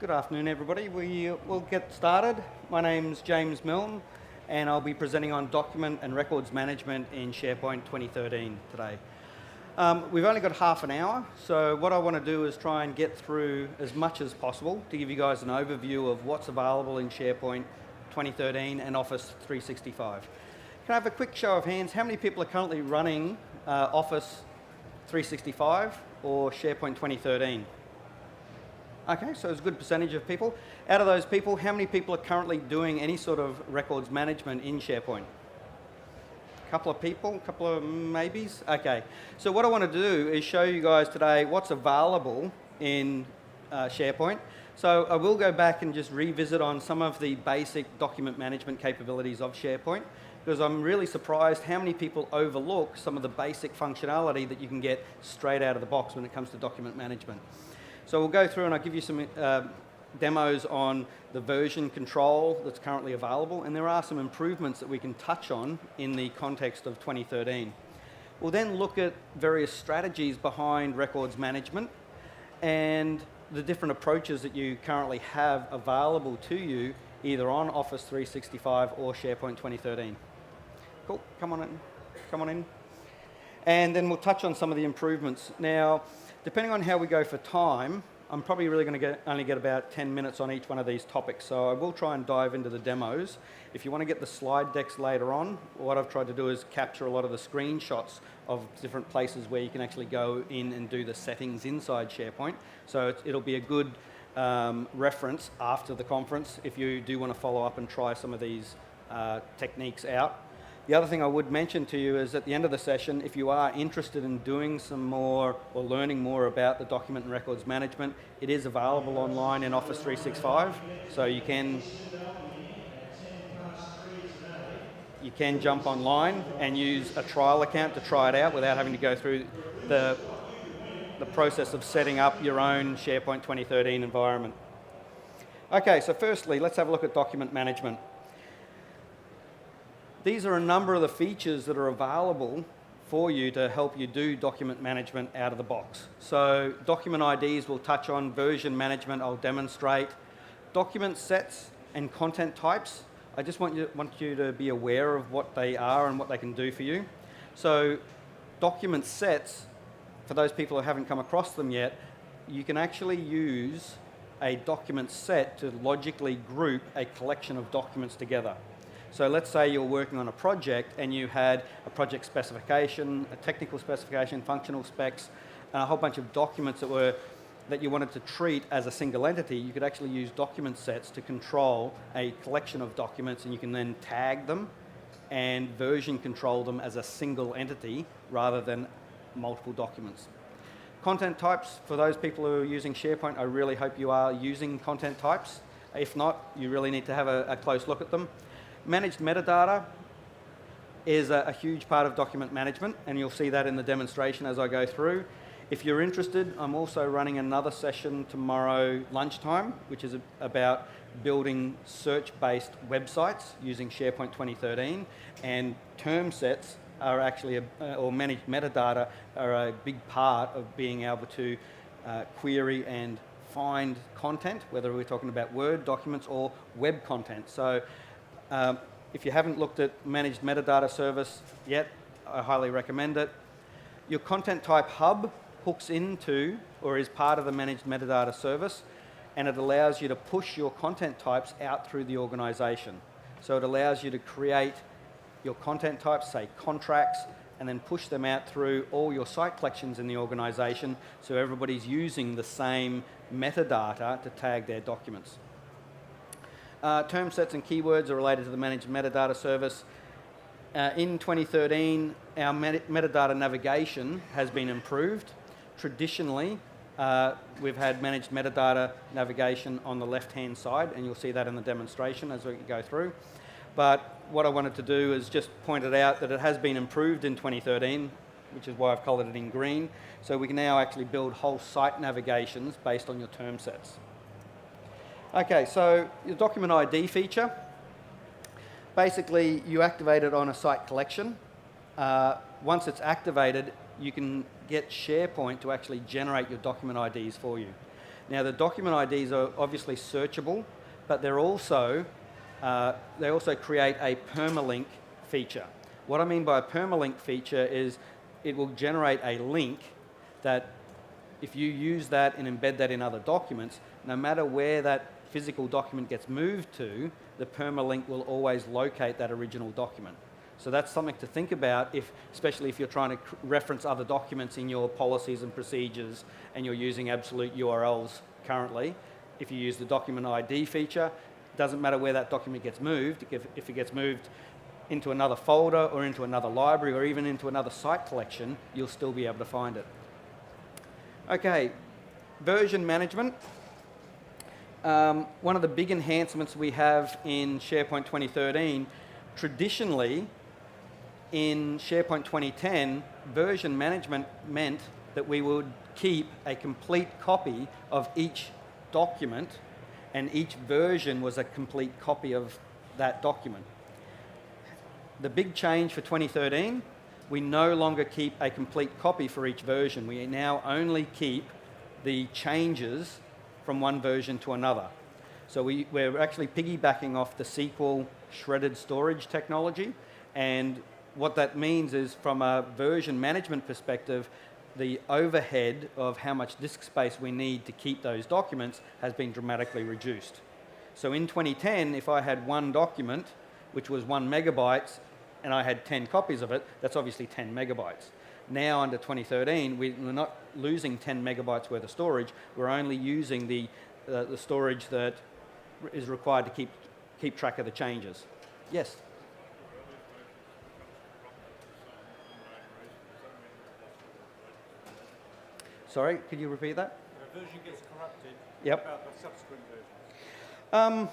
Good afternoon, everybody. We will get started. My name's James Milne, and I'll be presenting on document and records management in SharePoint 2013 today. We've only got half an hour, so what I want to do is try and get through as much as possible to give you guys an overview of what's available in SharePoint 2013 and Office 365. Can I have a quick show of hands? How many people are currently running Office 365 or SharePoint 2013? Okay, so it's a good percentage of people. Out of those people, how many people are currently doing any sort of records management in SharePoint? A couple of people, a couple of maybes? Okay, so what I want to do is show you guys today what's available in SharePoint. So I will go back and just revisit on some of the basic document management capabilities of SharePoint, because I'm really surprised how many people overlook some of the basic functionality that you can get straight out of the box when it comes to document management. So we'll go through and I'll give you some demos on the version control that's currently available, and there are some improvements that we can touch on in the context of 2013. We'll then look at various strategies behind records management and the different approaches that you currently have available to you either on Office 365 or SharePoint 2013. Cool, come on in. And then we'll touch on some of the improvements. Now, depending on how we go for time, I'm probably really going to only get about 10 minutes on each one of these topics, so I will try and dive into the demos. If you want to get the slide decks later on, what I've tried to do is capture a lot of the screenshots of different places where you can actually go in and do the settings inside SharePoint. So it'll be a good reference after the conference if you do want to follow up and try some of these techniques out. The other thing I would mention to you is at the end of the session, if you are interested in doing some more or learning more about the document and records management, it is available online in Office 365. So you can jump online and use a trial account to try it out without having to go through the process of setting up your own SharePoint 2013 environment. Okay, so firstly, let's have a look at document management. These are a number of the features that are available for you to help you do document management out of the box. So document IDs we'll touch on, version management I'll demonstrate, document sets and content types. I just want you to be aware of what they are and what they can do for you. So document sets, for those people who haven't come across them yet, you can actually use a document set to logically group a collection of documents together. So let's say you're working on a project and you had a project specification, a technical specification, functional specs, and a whole bunch of documents that you wanted to treat as a single entity. You could actually use document sets to control a collection of documents, and you can then tag them and version control them as a single entity rather than multiple documents. Content types, for those people who are using SharePoint, I really hope you are using content types. If not, you really need to have a close look at them. Managed metadata is a huge part of document management, and you'll see that in the demonstration as I go through. If you're interested, I'm also running another session tomorrow lunchtime, which is about building search-based websites using SharePoint 2013, and term sets are actually, or managed metadata are a big part of being able to query and find content, whether we're talking about Word documents or web content. So if you haven't looked at Managed Metadata Service yet, I highly recommend it. Your content type hub hooks into or is part of the Managed Metadata Service, and it allows you to push your content types out through the organization. So it allows you to create your content types, say contracts, and then push them out through all your site collections in the organization so everybody's using the same metadata to tag their documents. Term sets and keywords are related to the Managed Metadata Service. In 2013, our metadata navigation has been improved. Traditionally, we've had managed metadata navigation on the left-hand side, and you'll see that in the demonstration as we go through. But what I wanted to do is just point it out that it has been improved in 2013, which is why I've colored it in green. So we can now actually build whole site navigations based on your term sets. Okay, so your document ID feature, basically you activate it on a site collection. Once it's activated, you can get SharePoint to actually generate your document IDs for you. Now the document IDs are obviously searchable, but they also create a permalink feature. What I mean by a permalink feature is it will generate a link that if you use that and embed that in other documents, no matter where that physical document gets moved to, the permalink will always locate that original document. So that's something to think about, especially if you're trying to reference other documents in your policies and procedures and you're using absolute URLs currently. If you use the document ID feature, it doesn't matter where that document gets moved. If it gets moved into another folder or into another library or even into another site collection, you'll still be able to find it. Okay, version management. One of the big enhancements we have in SharePoint 2013, traditionally in SharePoint 2010, version management meant that we would keep a complete copy of each document and each version was a complete copy of that document. The big change for 2013, we no longer keep a complete copy for each version. We now only keep the changes from one version to another. So we're actually piggybacking off the SQL shredded storage technology, and what that means is from a version management perspective, the overhead of how much disk space we need to keep those documents has been dramatically reduced. So in 2010, if I had one document, which was 1 megabyte, and I had 10 copies of it, that's obviously 10 megabytes. Now under 2013, we're not losing 10 megabytes worth of storage, we're only using the storage that is required to keep track of the changes. Yes? Sorry, could you repeat that? If a version gets corrupted, yep. About the subsequent versions.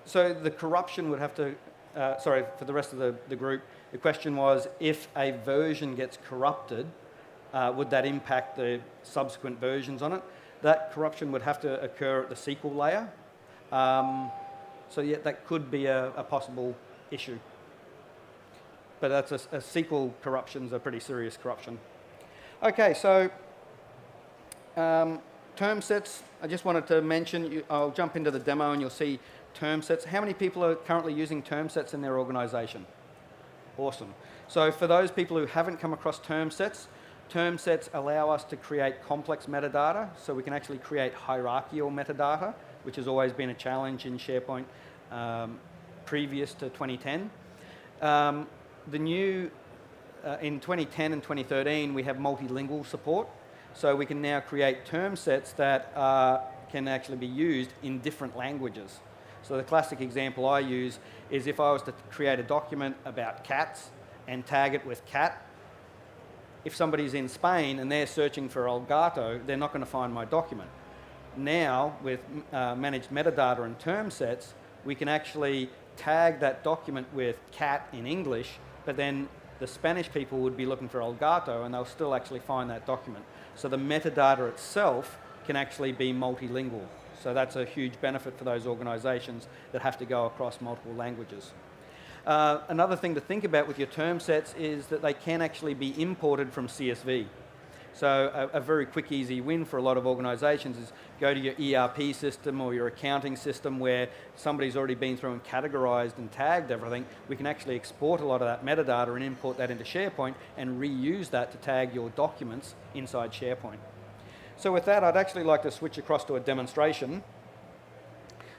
So the corruption would have to, sorry, for the rest of the group, the question was if a version gets corrupted, would that impact the subsequent versions on it? That corruption would have to occur at the SQL layer. So yeah, that could be a possible issue. But that's a SQL corruption's a pretty serious corruption. Okay, so term sets, I just wanted to mention, I'll jump into the demo and you'll see term sets. How many people are currently using term sets in their organization? Awesome. So for those people who haven't come across term sets allow us to create complex metadata, so we can actually create hierarchical metadata, which has always been a challenge in SharePoint previous to 2010. The new, in 2010 and 2013, we have multilingual support, so we can now create term sets that can actually be used in different languages. So the classic example I use is if I was to create a document about cats and tag it with cat, if somebody's in Spain and they're searching for El Gato, they're not going to find my document. Now, with managed metadata and term sets, we can actually tag that document with cat in English, but then the Spanish people would be looking for El Gato and they'll still actually find that document. So the metadata itself can actually be multilingual. So that's a huge benefit for those organizations that have to go across multiple languages. Another thing to think about with your term sets is that they can actually be imported from CSV. So a very quick, easy win for a lot of organizations is go to your ERP system or your accounting system where somebody's already been through and categorized and tagged everything. We can actually export a lot of that metadata and import that into SharePoint and reuse that to tag your documents inside SharePoint. So with that, I'd actually like to switch across to a demonstration.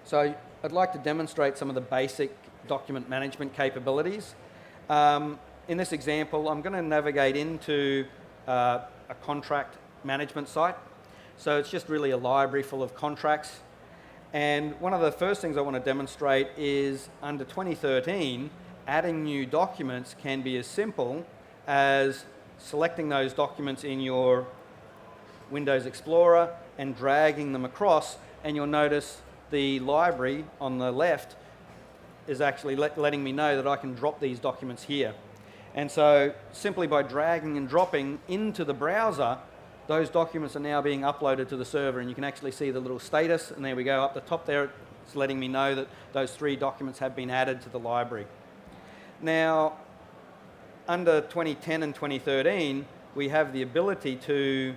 So I'd like to demonstrate some of the basic document management capabilities. In this example, I'm going to navigate into a contract management site. So it's just really a library full of contracts. And one of the first things I want to demonstrate is under 2013, adding new documents can be as simple as selecting those documents in your Windows Explorer and dragging them across, and you'll notice the library on the left is actually letting me know that I can drop these documents here. And so simply by dragging and dropping into the browser, those documents are now being uploaded to the server, and you can actually see the little status, and there we go, up the top there, it's letting me know that those 3 documents have been added to the library. Now, under 2010 and 2013, we have the ability to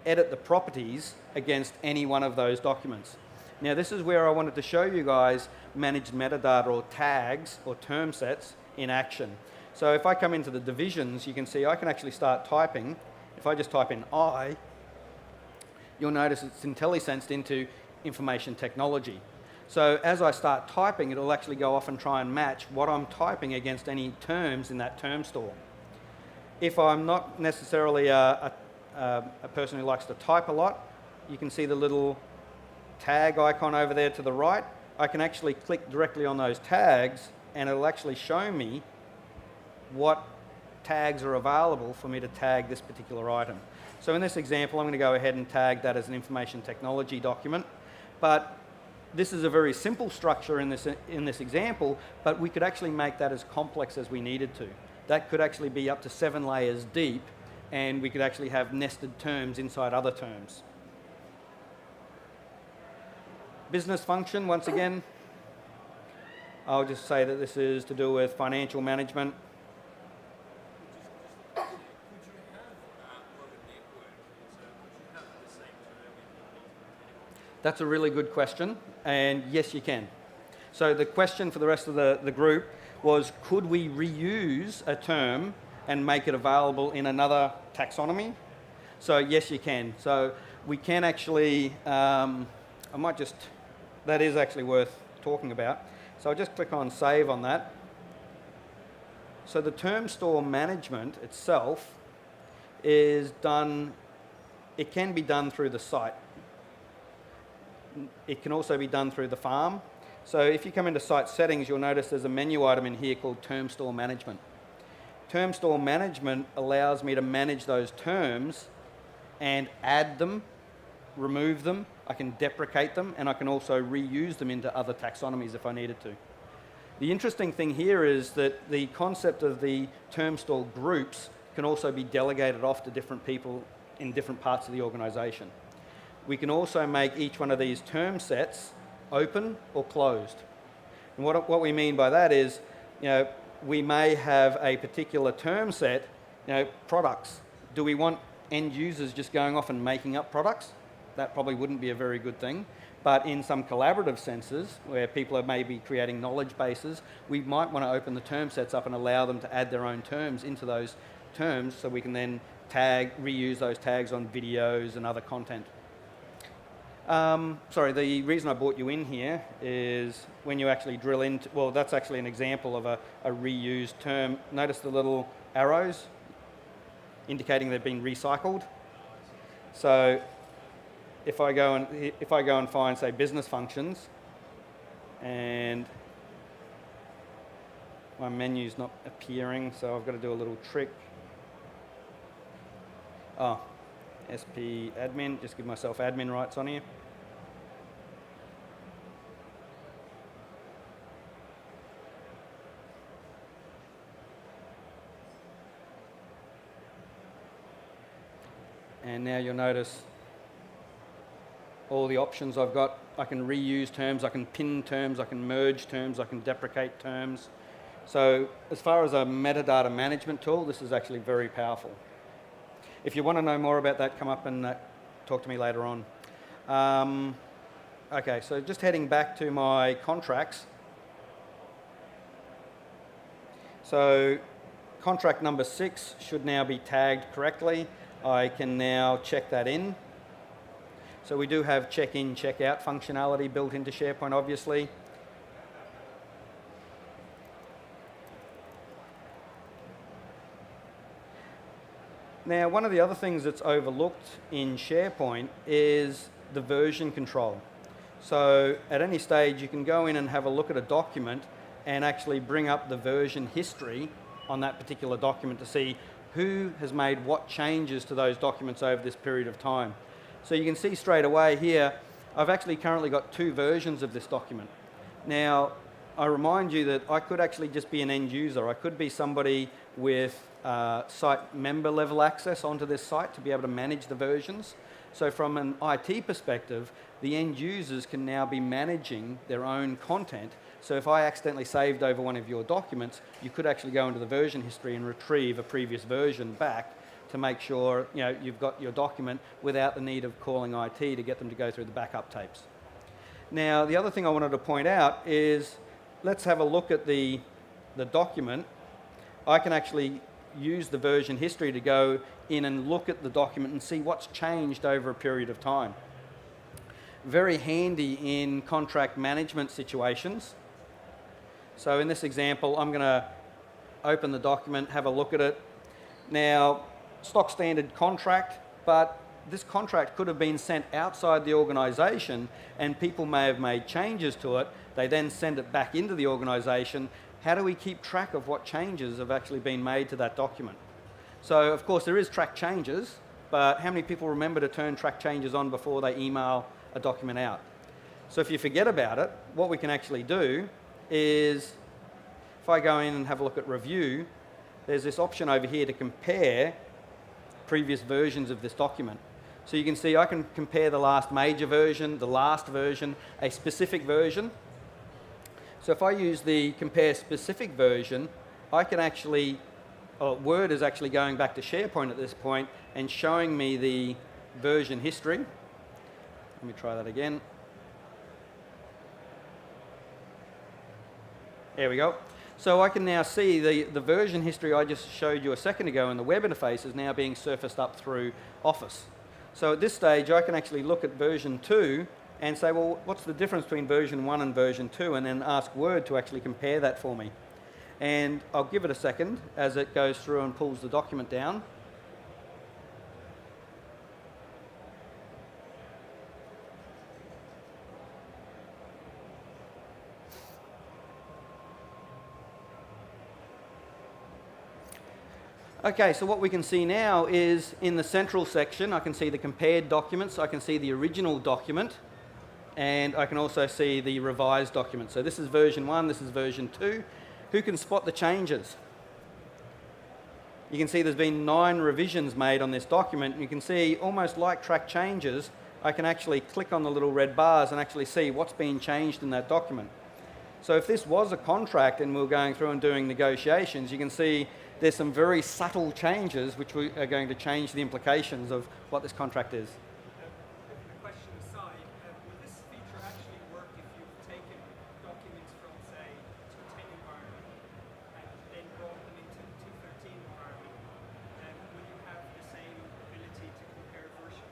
edit the properties against any one of those documents. Now this is where I wanted to show you guys managed metadata or tags or term sets in action. So if I come into the divisions, you can see I can actually start typing. If I just type in I, you'll notice it's IntelliSensed into information technology. So as I start typing, it'll actually go off and try and match what I'm typing against any terms in that term store. If I'm not necessarily a person who likes to type a lot, you can see the little tag icon over there to the right. I can actually click directly on those tags and it'll actually show me what tags are available for me to tag this particular item. So in this example, I'm going to go ahead and tag that as an information technology document. But this is a very simple structure in this example, but we could actually make that as complex as we needed to. That could actually be up to 7 layers deep, and we could actually have nested terms inside other terms. Business function, once again, I'll just say that this is to do with financial management. That's a really good question, and yes, you can. So the question for the rest of the group was, could we reuse a term and make it available in another taxonomy? So yes, you can. So we can actually, that is actually worth talking about. So I'll just click on save on that. So the term store management itself is done, it can be done through the site. It can also be done through the farm. So if you come into site settings, you'll notice there's a menu item in here called term store management. Term store management allows me to manage those terms and add them, remove them, I can deprecate them, and I can also reuse them into other taxonomies if I needed to. The interesting thing here is that the concept of the term store groups can also be delegated off to different people in different parts of the organisation. We can also make each one of these term sets open or closed. And what we mean by that is, we may have a particular term set, products. Do we want end users just going off and making up products? That probably wouldn't be a very good thing. But in some collaborative senses, where people are maybe creating knowledge bases, we might want to open the term sets up and allow them to add their own terms into those terms so we can then reuse those tags on videos and other content. Sorry, the reason I brought you in here is when you actually drill into, well, that's actually an example of a reused term. Notice the little arrows indicating they've been recycled. So if I go and find, say, business functions, and my menu's not appearing, so I've got to do a little trick. Oh, SP admin, just give myself admin rights on here. And now you'll notice all the options I've got. I can reuse terms, I can pin terms, I can merge terms, I can deprecate terms. So as far as a metadata management tool, this is actually very powerful. If you want to know more about that, come up and talk to me later on. Okay, so just heading back to my contracts. So contract number 6 should now be tagged correctly. I can now check that in. So we do have check-in, check-out functionality built into SharePoint, obviously. Now, one of the other things that's overlooked in SharePoint is the version control. So at any stage, you can go in and have a look at a document and actually bring up the version history on that particular document to see who has made what changes to those documents over this period of time. So you can see straight away here, I've actually currently got 2 versions of this document. Now, I remind you that I could actually just be an end user. I could be somebody with site member level access onto this site to be able to manage the versions. So from an IT perspective, the end users can now be managing their own content. So if I accidentally saved over one of your documents, you could actually go into the version history and retrieve a previous version back to make sure you've got your document without the need of calling IT to get them to go through the backup tapes. Now, the other thing I wanted to point out is, let's have a look at the document. I can actually use the version history to go in and look at the document and see what's changed over a period of time. Very handy in contract management situations. So in this example, I'm going to open the document, have a look at it. Now, stock standard contract, but this contract could have been sent outside the organisation and people may have made changes to it. They then send it back into the organisation. How do we keep track of what changes have actually been made to that document? So, of course, there is track changes, but how many people remember to turn track changes on before they email a document out? So if you forget about it, what we can actually do is, if I go in and have a look at review, there's this option over here to compare previous versions of this document. So you can see I can compare the last major version, the last version, a specific version. So if I use the compare specific version, I can actually, Word is actually going back to SharePoint at this point and showing me the version history. Let me try that again. There we go. So I can now see the version history I just showed you a second ago in the web interface is now being surfaced up through Office. So at this stage, I can actually look at version 2 and say, well, what's the difference between version 1 and version 2? And then ask Word to actually compare that for me. And I'll give it a second as it goes through and pulls the document down. Okay, so what we can see now is in the central section, I can see the compared documents, I can see the original document, and I can also see the revised document. So this is version 1, this is version 2. Who can spot the changes? You can see there's been 9 revisions made on this document, and you can see, almost like track changes, I can actually click on the little red bars and actually see what's been changed in that document. So if this was a contract and we were going through and doing negotiations, you can see there's some very subtle changes which are going to change the implications of what this contract is. A question aside, will this feature actually work if you've taken documents from, say, 210 environment and then brought them into the 213 environment? Will you have the same ability to compare versions?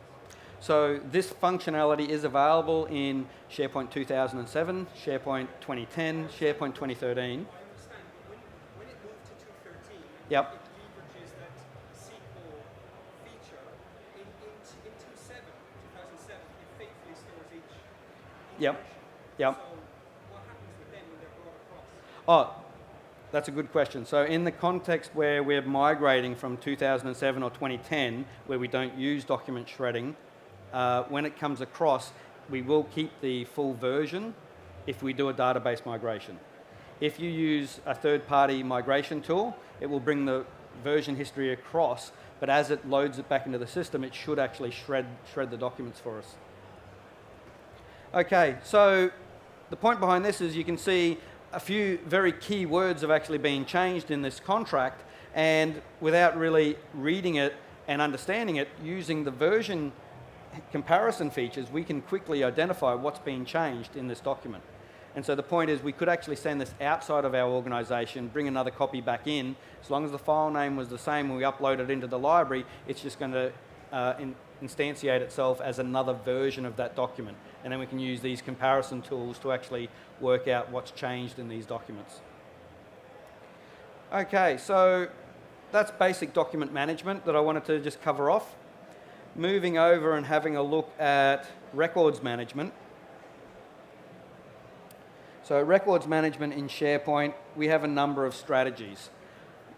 So this functionality is available in SharePoint 2007, SharePoint 2010, SharePoint 2013. Yep. It leverages that SQL feature in 2007, it faithfully stores each Yep. information. Yep. So what happens with them when they're brought across? Oh, that's a good question. So in the context where we're migrating from 2007 or 2010, where we don't use document shredding, when it comes across, we will keep the full version if we do a database migration. If you use a third-party migration tool, it will bring the version history across, but as it loads it back into the system, it should actually shred the documents for us. Okay, so the point behind this is you can see a few very key words have actually been changed in this contract, and without really reading it and understanding it, using the version comparison features, we can quickly identify what's been changed in this document. And so the point is we could actually send this outside of our organisation, bring another copy back in. As long as the file name was the same when we upload it into the library, it's just going to instantiate itself as another version of that document. And then we can use these comparison tools to actually work out what's changed in these documents. Okay, so that's basic document management that I wanted to just cover off. Moving over and having a look at records management. So records management in SharePoint, we have a number of strategies.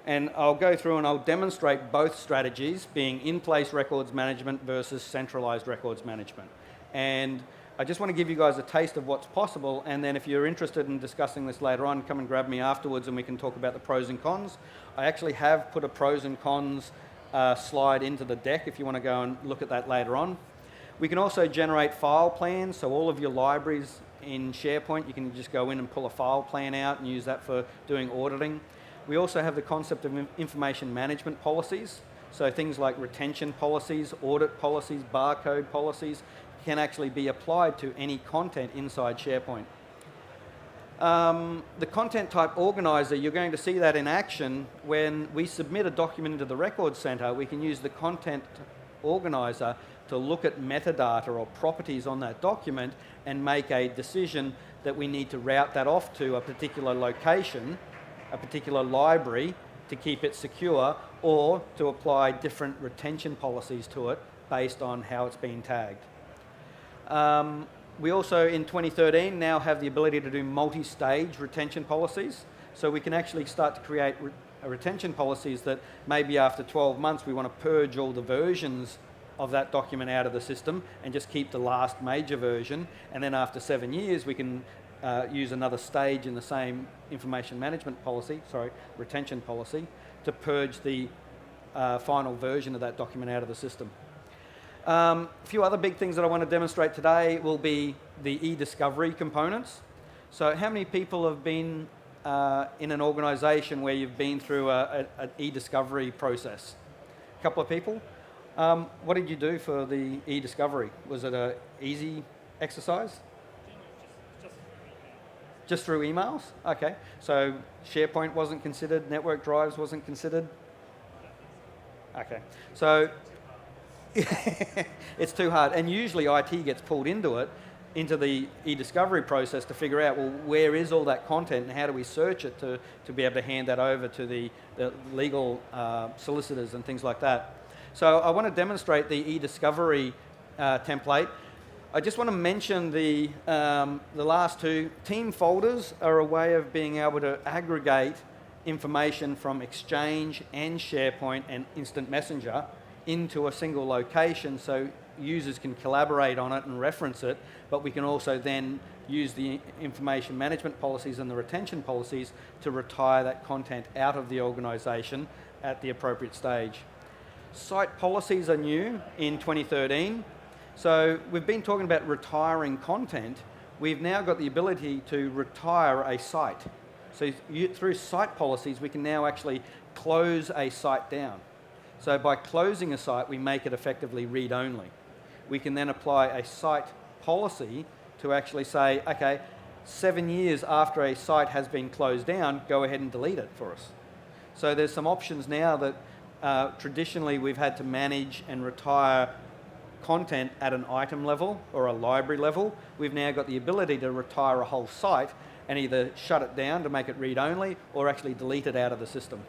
And I'll go through and I'll demonstrate both strategies, being in-place records management versus centralized records management. And I just want to give you guys a taste of what's possible, and then if you're interested in discussing this later on, come and grab me afterwards and we can talk about the pros and cons. I actually have put a pros and cons slide into the deck if you want to go and look at that later on. We can also generate file plans, so all of your libraries in SharePoint, you can just go in and pull a file plan out and use that for doing auditing. We also have the concept of information management policies. So things like retention policies, audit policies, barcode policies can actually be applied to any content inside SharePoint. The content type organizer, you're going to see that in action when we submit a document into the Records Center. We can use the content organizer to look at metadata or properties on that document and make a decision that we need to route that off to a particular location, a particular library, to keep it secure, or to apply different retention policies to it based on how it's been tagged. We also, in 2013, now have the ability to do multi-stage retention policies. So we can actually start to create retention policies that maybe after 12 months we want to purge all the versions of that document out of the system and just keep the last major version. And then after 7 years, we can use another stage in the same information management policy, retention policy, to purge the final version of that document out of the system. A few other big things that I want to demonstrate today will be the e-discovery components. So how many people have been in an organization where you've been through an e-discovery process? A couple of people? What did you do for the e-discovery? Was it an easy exercise? Just through emails? Okay. So SharePoint wasn't considered, network drives wasn't considered? Okay. So it's too hard. And usually IT gets pulled into it, into the e-discovery process to figure out, well, where is all that content and how do we search it to be able to hand that over to the legal solicitors and things like that. So I want to demonstrate the e-discovery template. I just want to mention the last two. Team folders are a way of being able to aggregate information from Exchange and SharePoint and Instant Messenger into a single location so users can collaborate on it and reference it, but we can also then use the information management policies and the retention policies to retire that content out of the organization at the appropriate stage. Site policies are new in 2013. So we've been talking about retiring content. We've now got the ability to retire a site. So through site policies, we can now actually close a site down. So by closing a site, we make it effectively read-only. We can then apply a site policy to actually say, okay, 7 years after a site has been closed down, go ahead and delete it for us. So there's some options now that traditionally we've had to manage and retire content at an item level or a library level. We've now got the ability to retire a whole site and either shut it down to make it read-only or actually delete it out of the system.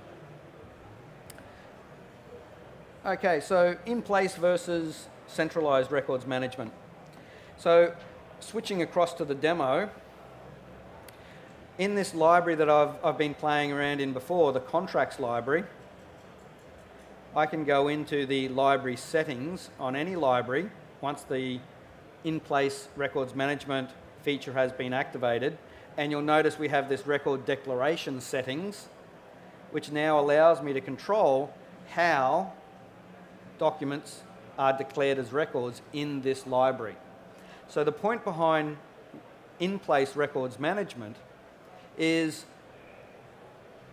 Okay, so in place versus centralized records management. So switching across to the demo, in this library that I've been playing around in before, the contracts library, I can go into the library settings on any library once the in-place records management feature has been activated, and you'll notice we have this record declaration settings, which now allows me to control how documents are declared as records in this library. So the point behind in-place records management is,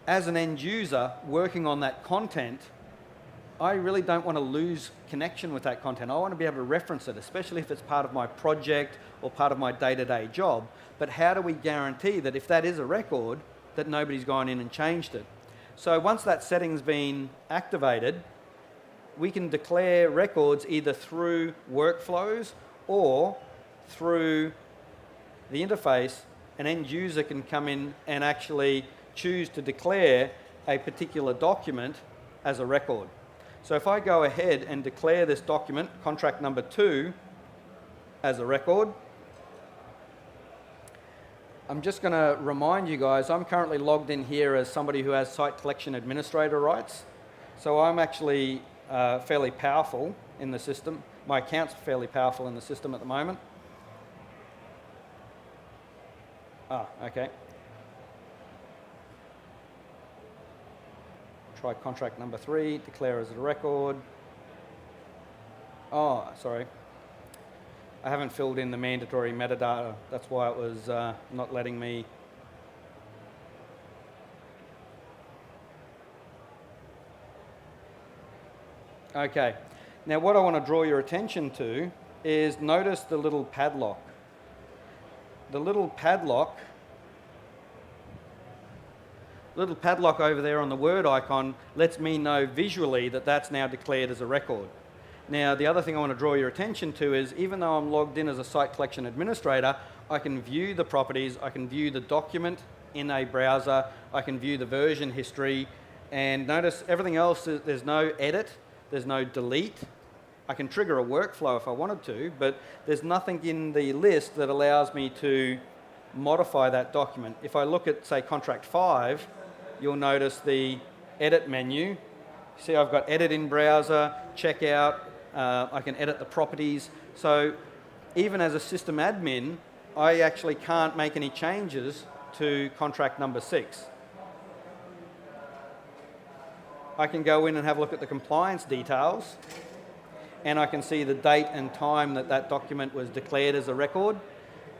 as an end user working on that content, I really don't want to lose connection with that content. I want to be able to reference it, especially if it's part of my project or part of my day-to-day job. But how do we guarantee that if that is a record, that nobody's gone in and changed it? So once that setting's been activated, we can declare records either through workflows or through the interface. An end user can come in and actually choose to declare a particular document as a record. So if I go ahead and declare this document, contract number 2, as a record, I'm just going to remind you guys, I'm currently logged in here as somebody who has site collection administrator rights. So I'm actually fairly powerful in the system. My account's fairly powerful in the system at the moment. Okay. Try contract number 3, declare as a record. Oh, sorry. I haven't filled in the mandatory metadata. That's why it was not letting me. Okay. Now what I want to draw your attention to is notice the little padlock. The little padlock over there on the Word icon lets me know visually that that's now declared as a record. Now, the other thing I want to draw your attention to is even though I'm logged in as a site collection administrator, I can view the properties, I can view the document in a browser, I can view the version history, and notice everything else, there's no edit, there's no delete. I can trigger a workflow if I wanted to, but there's nothing in the list that allows me to modify that document. If I look at, say, Contract 5, you'll notice the edit menu. See, I've got edit in browser, checkout, I can edit the properties. So even as a system admin, I actually can't make any changes to contract number 6. I can go in and have a look at the compliance details, and I can see the date and time that that document was declared as a record.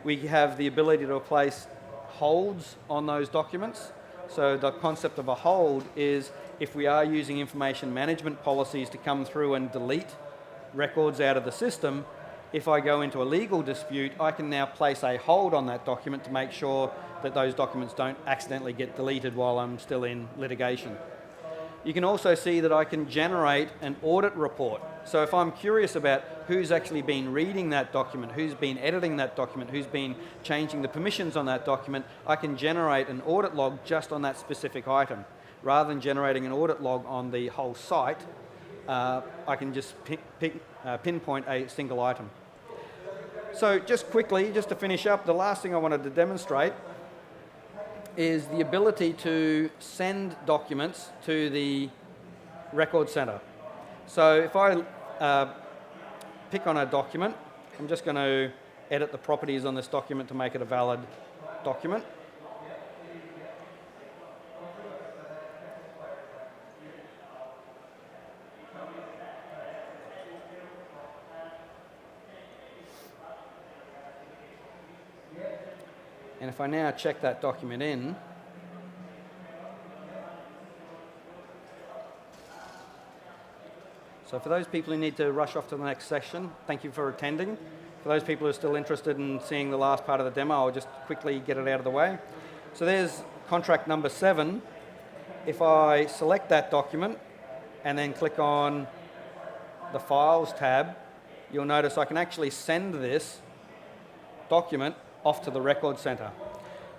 We have the ability to place holds on those documents. So the concept of a hold is if we are using information management policies to come through and delete records out of the system, if I go into a legal dispute, I can now place a hold on that document to make sure that those documents don't accidentally get deleted while I'm still in litigation. You can also see that I can generate an audit report. So if I'm curious about who's actually been reading that document, who's been editing that document, who's been changing the permissions on that document, I can generate an audit log just on that specific item. Rather than generating an audit log on the whole site, I can just pinpoint a single item. So just quickly, just to finish up, the last thing I wanted to demonstrate is the ability to send documents to the record center. So if I pick on a document, I'm just going to edit the properties on this document to make it a valid document. And if I now check that document in, so for those people who need to rush off to the next session, thank you for attending. For those people who are still interested in seeing the last part of the demo, I'll just quickly get it out of the way. So there's contract number 7. If I select that document and then click on the Files tab, you'll notice I can actually send this document off to the record center.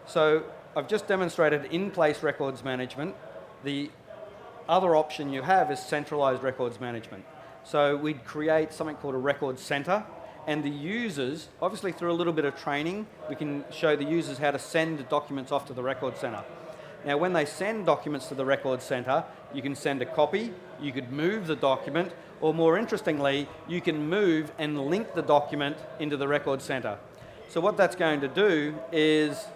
So I've just demonstrated in-place records management. The other option you have is centralized records management. So we'd create something called a record center, and the users, obviously through a little bit of training, we can show the users how to send documents off to the record center. Now when they send documents to the record center, you can send a copy, you could move the document, or more interestingly, you can move and link the document into the record center. So what that's going to do is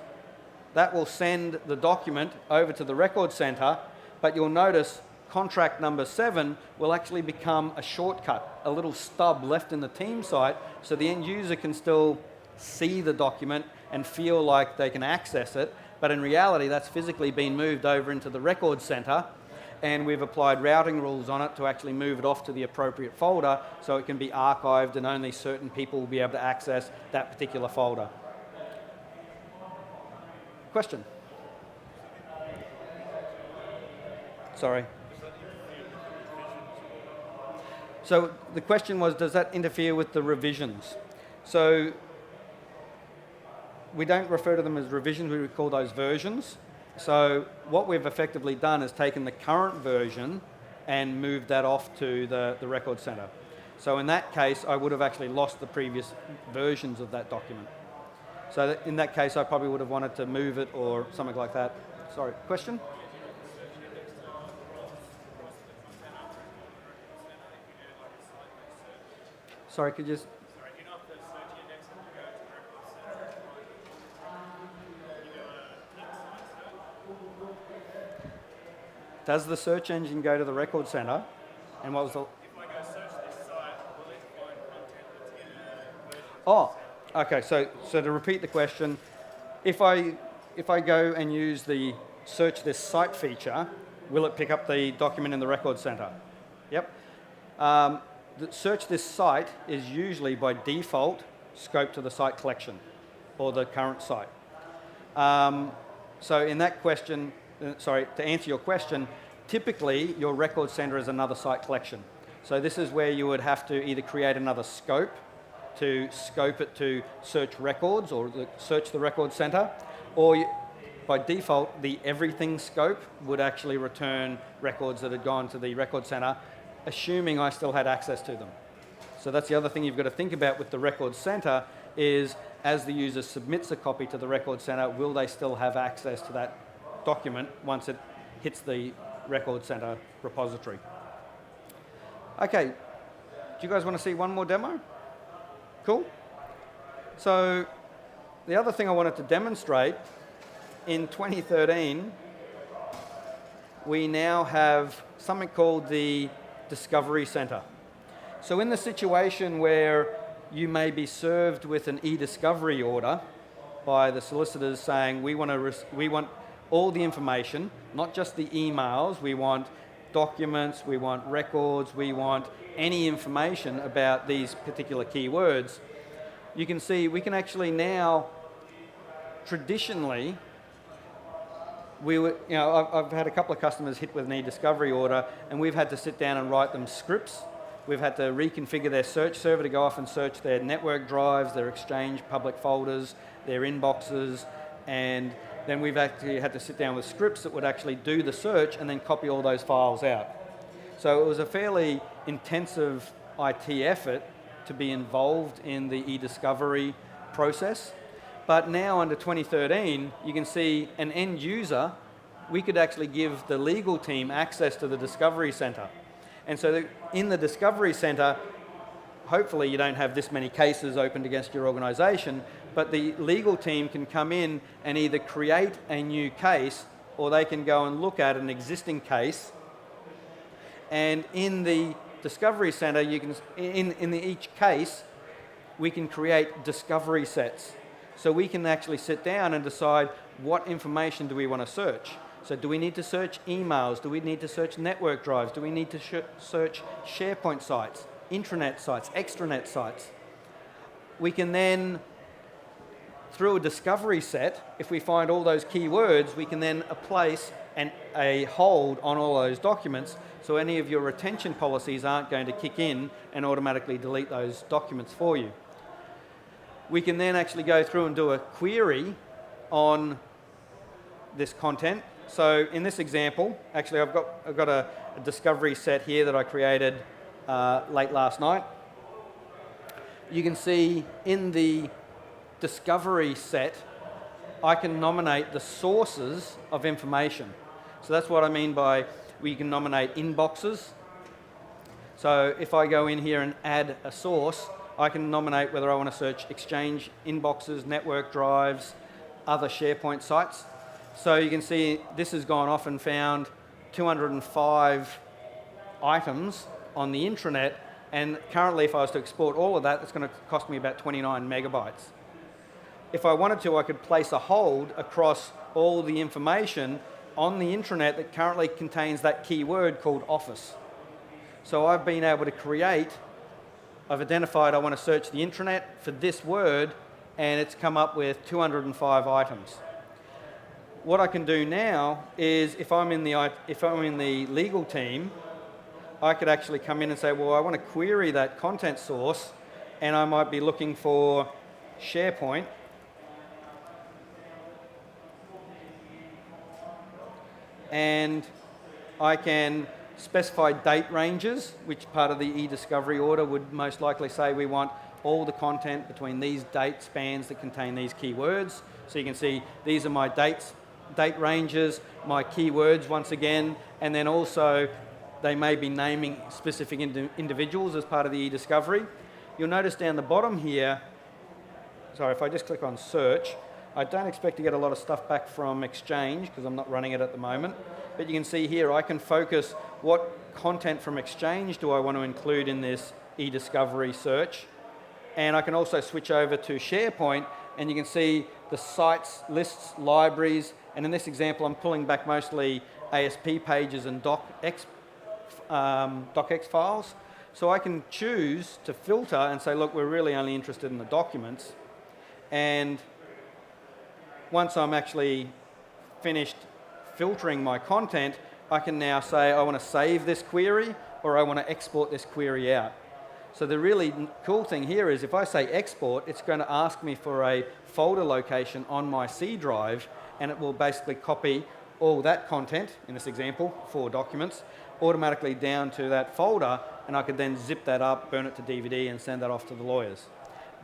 that will send the document over to the record center, but you'll notice contract number 7 will actually become a shortcut, a little stub left in the team site, so the end user can still see the document and feel like they can access it, but in reality that's physically been moved over into the record center, and we've applied routing rules on it to actually move it off to the appropriate folder so it can be archived and only certain people will be able to access that particular folder. Question? Sorry. So the question was, does that interfere with the revisions? So we don't refer to them as revisions, we call those versions. So what we've effectively done is taken the current version and moved that off to the record center. So in that case, I would have actually lost the previous versions of that document. So in that case, I probably would have wanted to move it or something like that. Sorry, question? Sorry, could you just... Does the search engine go to the record center? And what was the... If I go search this site, will it find content that's in a version? Oh, okay. So to repeat the question, if I go and use the search this site feature, will it pick up the document in the record center? Yep. Search this site is usually by default scoped to the site collection or the current site. So in that question, to answer your question, typically your record center is another site collection. So this is where you would have to either create another scope to scope it to search records or search the record center, or by default, the everything scope would actually return records that had gone to the record center, assuming I still had access to them. So that's the other thing you've got to think about with the record center is, as the user submits a copy to the record center, will they still have access to that document once it hits the record center repository? Okay, do you guys want to see one more demo? Cool. So the other thing I wanted to demonstrate, in 2013, we now have something called the Discovery Center. So in the situation where you may be served with an e-discovery order by the solicitors saying we want all the information, not just the emails, we want documents, we want records, we want any information about these particular keywords, you can see we can actually now, traditionally, I've had a couple of customers hit with an e-discovery order and we've had to sit down and write them scripts. We've had to reconfigure their search server to go off and search their network drives, their Exchange public folders, their inboxes, and then we've actually had to sit down with scripts that would actually do the search and then copy all those files out. So it was a fairly intensive IT effort to be involved in the e-discovery process. But now under 2013, you can see an end user, we could actually give the legal team access to the Discovery Center. And so in the Discovery Center, hopefully you don't have this many cases opened against your organization, but the legal team can come in and either create a new case or they can go and look at an existing case. And in the Discovery Center, you can, in each case, we can create discovery sets. So we can actually sit down and decide what information do we want to search. So do we need to search emails? Do we need to search network drives? Do we need to search SharePoint sites, intranet sites, extranet sites? We can then, through a discovery set, if we find all those keywords, we can then place a hold on all those documents so any of your retention policies aren't going to kick in and automatically delete those documents for you. We can then actually go through and do a query on this content. So in this example, actually I've got a discovery set here that I created late last night. You can see in the discovery set, I can nominate the sources of information. So that's what I mean by we can nominate inboxes. So if I go in here and add a source, I can nominate whether I want to search Exchange inboxes, network drives, other SharePoint sites. So you can see this has gone off and found 205 items on the intranet, and currently if I was to export all of that, it's going to cost me about 29 megabytes. If I wanted to, I could place a hold across all the information on the intranet that currently contains that keyword called Office. So I've been able to I've identified I want to search the intranet for this word, and it's come up with 205 items. What I can do now is, if I'm in the legal team, I could actually come in and say, well, I want to query that content source, and I might be looking for SharePoint. And I can specify date ranges, which part of the e-discovery order would most likely say we want all the content between these date spans that contain these keywords. So you can see these are my date ranges, my keywords once again, and then also they may be naming specific individuals as part of the e-discovery. You'll notice down the bottom here, sorry, if I just click on search, I don't expect to get a lot of stuff back from Exchange because I'm not running it at the moment. But you can see here I can focus what content from Exchange do I want to include in this e-discovery search. And I can also switch over to SharePoint, and you can see the sites, lists, libraries, and in this example I'm pulling back mostly ASP pages and docx files. So I can choose to filter and say, look, we're really only interested in the documents. And once I'm actually finished filtering my content, I can now say I want to save this query or I want to export this query out. So the really cool thing here is if I say export, it's going to ask me for a folder location on my C drive, and it will basically copy all that content, in this example, 4 documents, automatically down to that folder, and I could then zip that up, burn it to DVD, and send that off to the lawyers.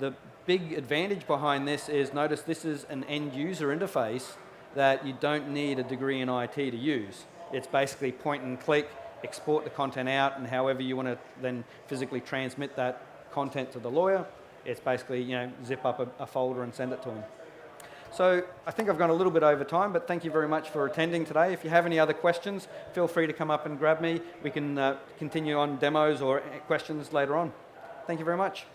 The big advantage behind this is, notice this is an end user interface that you don't need a degree in IT to use. It's basically point and click, export the content out, and however you want to then physically transmit that content to the lawyer, it's basically, zip up a folder and send it to them. So I think I've gone a little bit over time, but thank you very much for attending today. If you have any other questions, feel free to come up and grab me. We can continue on demos or questions later on. Thank you very much.